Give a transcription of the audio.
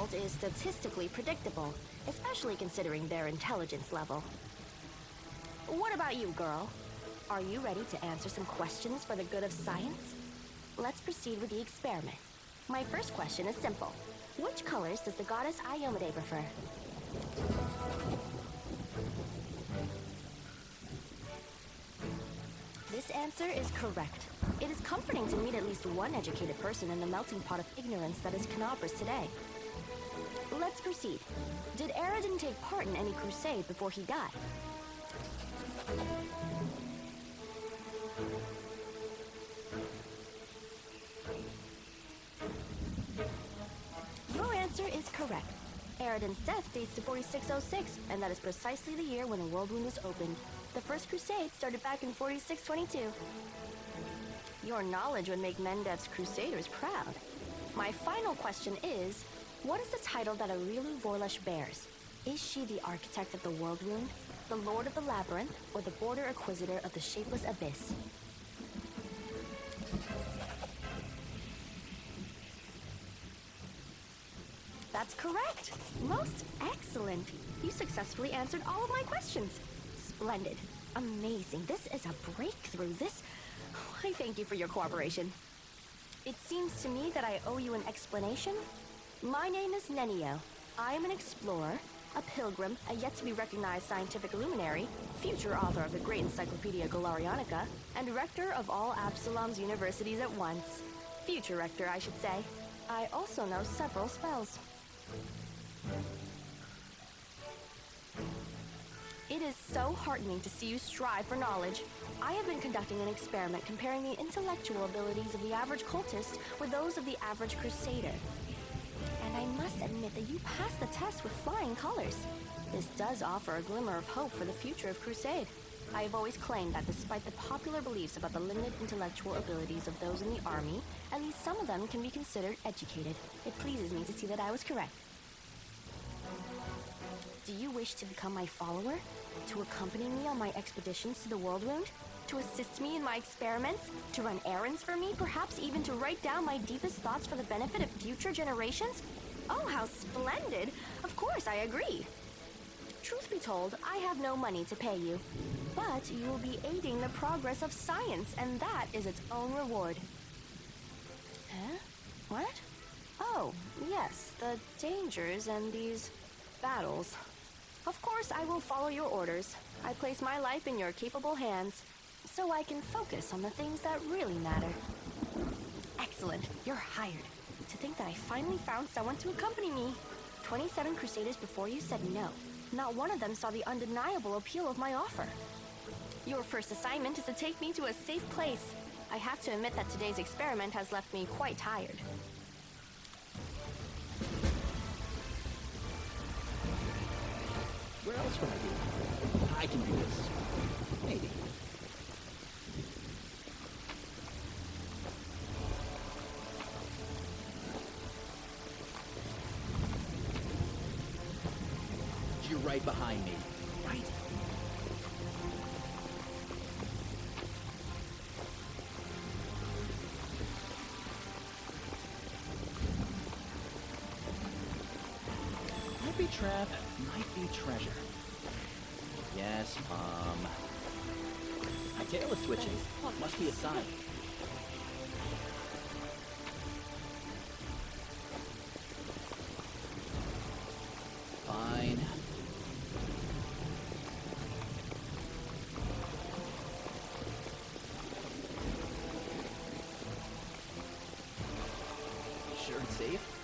result is statistically predictable, especially considering their intelligence level. What about you, girl? Are you ready to answer some questions for the good of science? Let's proceed with the experiment. My first question is simple. Which colors does the goddess Iomade prefer? This answer is correct. It is comforting to meet at least one educated person in the melting pot of ignorance that is Knobber's today. Let's proceed. Did Aradin take part in any crusade before he died? Your answer is correct. Aradin's death dates to 4606, and that is precisely the year when the World Wound was opened. The First Crusade started back in 4622. Your knowledge would make Mendev's Crusaders proud. My final question is, what is the title that Arilu Vorlesh bears? Is she the architect of the World Wound, the Lord of the Labyrinth, or the Border Acquisitor of the Shapeless Abyss? That's correct! Most excellent! You successfully answered all of my questions. Splendid. Amazing. This is a breakthrough. I thank you for your cooperation. It seems to me that I owe you an explanation. My name is Nenio. I am an explorer, a pilgrim, a yet-to-be-recognized scientific luminary, future author of the great Encyclopedia Galarianica, and rector of all Absalom's universities at once. Future rector, I should say. I also know several spells. It is so heartening to see you strive for knowledge. I have been conducting an experiment comparing the intellectual abilities of the average cultist with those of the average crusader. And I must admit that you passed the test with flying colors. This does offer a glimmer of hope for the future of Crusade. I have always claimed that despite the popular beliefs about the limited intellectual abilities of those in the army, at least some of them can be considered educated. It pleases me to see that I was correct. Do you wish to become my follower? To accompany me on my expeditions to the World Wound? To assist me in my experiments? To run errands for me? Perhaps even to write down my deepest thoughts for the benefit of future generations? Oh, how splendid! Of course, I agree. Truth be told, I have no money to pay you. But you will be aiding the progress of science, and that is its own reward. Huh? What? Oh, yes, the dangers and these battles. Of course, I will follow your orders. I place my life in your capable hands, so I can focus on the things that really matter. Excellent, you're hired. To think that I finally found someone to accompany me. 27 Crusaders before you said no. Not one of them saw the undeniable appeal of my offer. Your first assignment is to take me to a safe place. I have to admit that today's experiment has left me quite tired. Where else would I be? I can do this. Maybe. You're right behind me. Right? Might be trap, might be treasure. Yes, Mom. My tail is switching. Must be a sign. Fine. Sure it's safe?